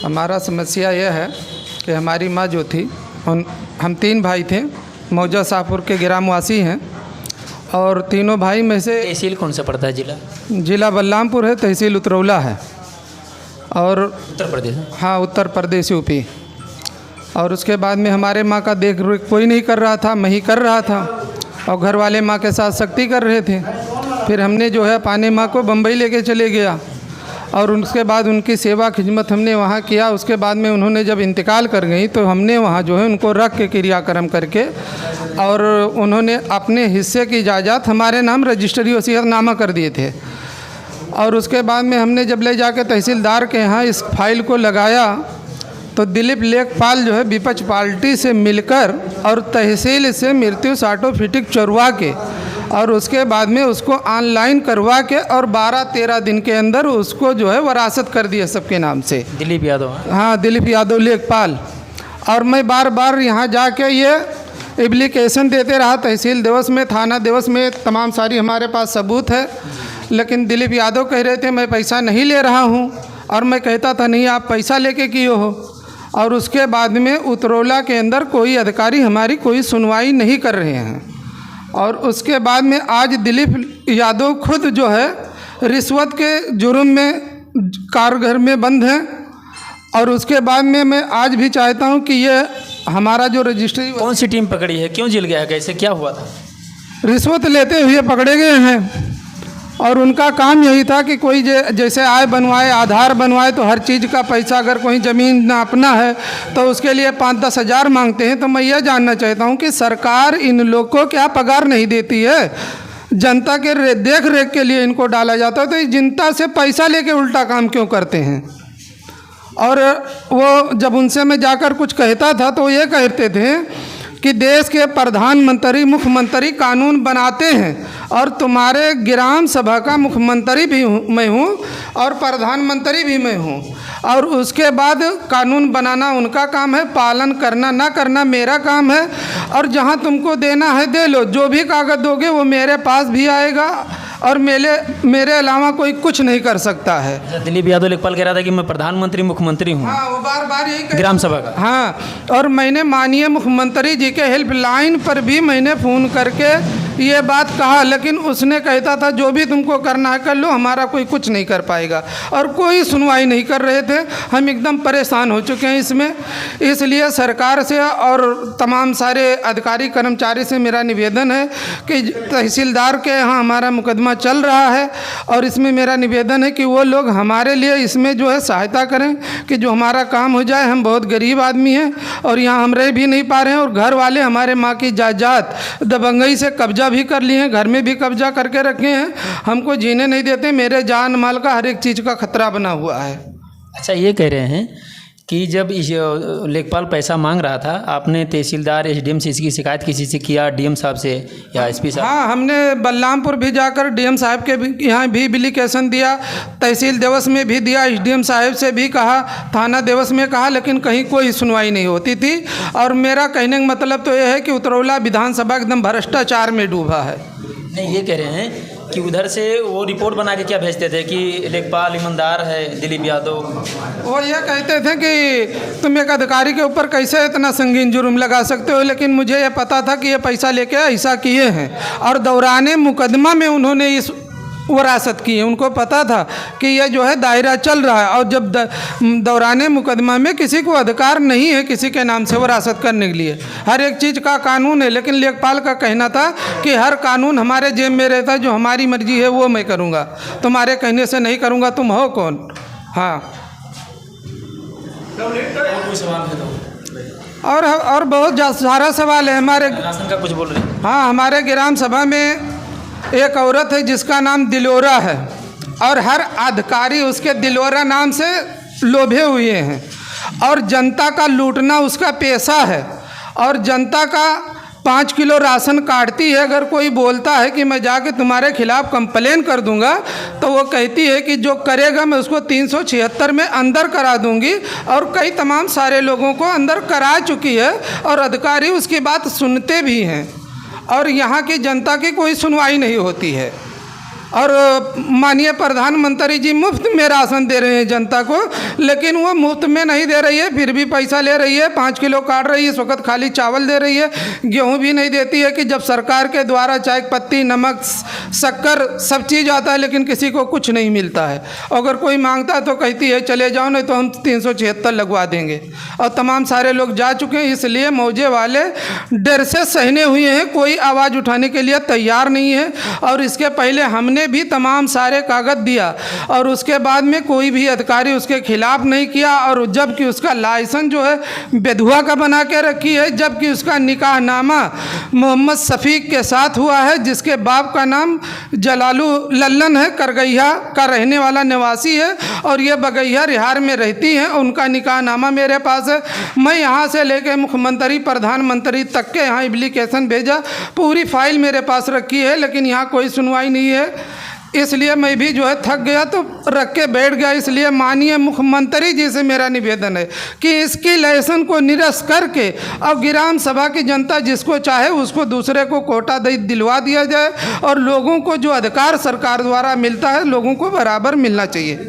हमारा समस्या यह है कि हमारी माँ जो थी, हम 3 भाई थे, मौजा शाहपुर के ग्रामवासी हैं और तीनों भाई में से तहसील कौन सा पड़ता है? जिला बलरामपुर है, तहसील उतरौला है और उत्तर प्रदेश। हाँ, उत्तर प्रदेश यूपी। और उसके बाद में हमारे माँ का देख रेख कोई नहीं कर रहा था, मैं ही कर रहा था और घर वाले माँ के साथ सख्ती कर रहे थे। फिर हमने जो है पाने माँ को बम्बई लेके चले गया और उसके बाद उनकी सेवा खिदमत हमने वहाँ किया। उसके बाद में उन्होंने जब इंतकाल कर गई तो हमने वहाँ जो है उनको रख के क्रियाक्रम करके और उन्होंने अपने हिस्से की जायदाद हमारे नाम रजिस्ट्री वसीयतनामा कर दिए थे। और उसके बाद में हमने जब ले जाके तहसीलदार के यहाँ इस फाइल को लगाया तो दिलीप लेखपाल जो है विपक्ष पार्टी से मिलकर और तहसील से मृत्यु सर्टिफिकेट चुरवा के और उसके बाद में उसको ऑनलाइन करवा के और 12-13 दिन के अंदर उसको जो है वरासत कर दिया सबके नाम से। दिलीप यादव? हाँ, दिलीप यादव लेखपाल। और मैं बार बार यहाँ जाके ये एप्लीकेशन देते रहा, तहसील दिवस में, थाना दिवस में, तमाम सारी हमारे पास सबूत है। लेकिन दिलीप यादव कह रहे थे मैं पैसा नहीं ले रहा हूँ और मैं कहता था नहीं आप पैसा लेके किए हो। और उसके बाद में उतरौला के अंदर कोई अधिकारी हमारी कोई सुनवाई नहीं कर रहे हैं। और उसके बाद में आज दिलीप यादव खुद जो है रिश्वत के जुर्म में कारगर में बंद हैं। और उसके बाद में मैं आज भी चाहता हूं कि ये हमारा जो रजिस्ट्री, कौन सी टीम पकड़ी है, क्यों जेल गया है, कैसे क्या हुआ था? रिश्वत लेते हुए पकड़े गए हैं और उनका काम यही था कि कोई जैसे आय बनवाए, आधार बनवाए, तो हर चीज़ का पैसा, अगर कोई ज़मीन ना अपना है तो उसके लिए 5-10 हज़ार मांगते हैं। तो मैं यह जानना चाहता हूं कि सरकार इन लोग को क्या पगार नहीं देती है? जनता के देख रेख के लिए इनको डाला जाता है तो जनता से पैसा लेके उल्टा काम क्यों करते हैं? और वो जब उनसे मैं जाकर कुछ कहता था तो ये कहते थे कि देश के प्रधानमंत्री, मुख्यमंत्री कानून बनाते हैं और तुम्हारे ग्राम सभा का मुख्यमंत्री भी मैं हूँ और प्रधानमंत्री भी मैं हूँ। और उसके बाद कानून बनाना उनका काम है, पालन करना ना करना मेरा काम है। और जहाँ तुमको देना है दे लो, जो भी कागज़ दोगे वो मेरे पास भी आएगा और मेरे अलावा कोई कुछ नहीं कर सकता है। दिलीप यादव लेखपाल कह रहा था कि मैं प्रधानमंत्री मुख्यमंत्री हूँ। हाँ, वो बार बार यही ग्राम सभा का। हाँ, और मैंने माननीय मुख्यमंत्री जी के हेल्पलाइन पर भी मैंने फ़ोन करके ये बात कहा, लेकिन उसने कहता था जो भी तुमको करना है कर लो, हमारा कोई कुछ नहीं कर पाएगा। और कोई सुनवाई नहीं कर रहे थे। हम एकदम परेशान हो चुके हैं इसमें। इसलिए सरकार से और तमाम सारे अधिकारी कर्मचारी से मेरा निवेदन है कि तहसीलदार के यहाँ हमारा मुकदमा चल रहा है और इसमें मेरा निवेदन है कि वो लोग हमारे लिए इसमें जो है सहायता करें कि जो हमारा काम हो जाए। हम बहुत गरीब आदमी हैं और यहाँ हम रह भी नहीं पा रहे हैं और घर वाले हमारे माँ की जायदाद दबंगई से कब्जा भी कर लिए हैं, घर में भी कब्जा करके रखे हैं, हमको जीने नहीं देते। मेरे जान माल का हर एक चीज़ का खतरा बना हुआ है। अच्छा, ये कह रहे हैं कि जब लेखपाल पैसा मांग रहा था, आपने तहसीलदार, एसडीएम से इसकी शिकायत किसी से किया, डीएम साहब से या एसपी साहब? हाँ, हमने बलरामपुर भी जाकर डीएम साहब के यहाँ भी एप्लीकेशन दिया, तहसील दिवस में भी दिया, एसडीएम साहब से भी कहा, थाना दिवस में कहा, लेकिन कहीं कोई सुनवाई नहीं होती थी। और मेरा कहने का मतलब तो यह है कि उतरौला विधानसभा एकदम भ्रष्टाचार में डूबा है। नहीं, ये कह रहे हैं कि उधर से वो रिपोर्ट बना के क्या भेजते थे कि लेखपाल ईमानदार है दिलीप यादव? वो ये कहते थे कि तुम एक अधिकारी के ऊपर कैसे इतना संगीन जुर्म लगा सकते हो, लेकिन मुझे ये पता था कि ये पैसा लेके ऐसा किए हैं और दौराने मुकदमा में उन्होंने इस वरासत की है। उनको पता था कि ये जो है दायरा चल रहा है और जब दौराने मुकदमा में किसी को अधिकार नहीं है किसी के नाम से वरासत करने के लिए। हर एक चीज़ का कानून है, लेकिन लेखपाल का कहना था कि हर कानून हमारे जेब में रहता है, जो हमारी मर्जी है वो मैं करूँगा, तुम्हारे कहने से नहीं करूँगा। तुम हो कौन? हाँ, और बहुत सारा सवाल है हमारे राशन का कुछ बोल रहे हैं। हाँ, हमारे ग्राम सभा में एक औरत है जिसका नाम दिलोरा है और हर अधिकारी उसके दिलोरा नाम से लोभे हुए हैं और जनता का लूटना उसका पेशा है। और जनता का 5 किलो राशन काटती है। अगर कोई बोलता है कि मैं जाके तुम्हारे खिलाफ़ कंप्लेन कर दूंगा तो वो कहती है कि जो करेगा मैं उसको 376 में अंदर करा दूंगी। और कई तमाम सारे लोगों को अंदर करा चुकी है और अधिकारी उसकी बात सुनते भी हैं और यहाँ की जनता की कोई सुनवाई नहीं होती है। और माननीय प्रधानमंत्री जी मुफ्त में राशन दे रहे हैं जनता को, लेकिन वो मुफ्त में नहीं दे रही है, फिर भी पैसा ले रही है। 5 किलो काट रही है, इस वक्त खाली चावल दे रही है, गेहूं भी नहीं देती है। कि जब सरकार के द्वारा चाय पत्ती, नमक, शक्कर सब चीज़ आता है, लेकिन किसी को कुछ नहीं मिलता है। अगर कोई मांगता है तो कहती है चले जाओ, नहीं तो हम 376 लगवा देंगे। और तमाम सारे लोग जा चुके हैं, इसलिए मौजे वाले डर से सहने हुए हैं, कोई आवाज़ उठाने के लिए तैयार नहीं है। और इसके पहले हमने भी तमाम सारे कागज़ दिया और उसके बाद में कोई भी अधिकारी उसके खिलाफ नहीं किया। और जबकि उसका लाइसेंस जो है बेधुआ का बना के रखी है, जबकि उसका निकाहनामा मोहम्मद शफीक के साथ हुआ है, जिसके बाप का नाम जलालू लल्लन है, करगैया का रहने वाला निवासी है और ये बगैया रिहार में रहती हैं। उनका निकाहनामा मेरे पास है। मैं यहाँ से लेके मुख्यमंत्री, प्रधानमंत्री तक के यहाँ एप्लीकेशन भेजा, पूरी फाइल मेरे पास रखी है, लेकिन यहाँ कोई सुनवाई नहीं है। इसलिए मैं भी जो है थक गया तो रख के बैठ गया। इसलिए माननीय मुख्यमंत्री जी से मेरा निवेदन है कि इसकी लाइसेंस को निरस्त करके अब ग्राम सभा की जनता जिसको चाहे उसको दूसरे को कोटा दिलवा दिया जाए और लोगों को जो अधिकार सरकार द्वारा मिलता है लोगों को बराबर मिलना चाहिए।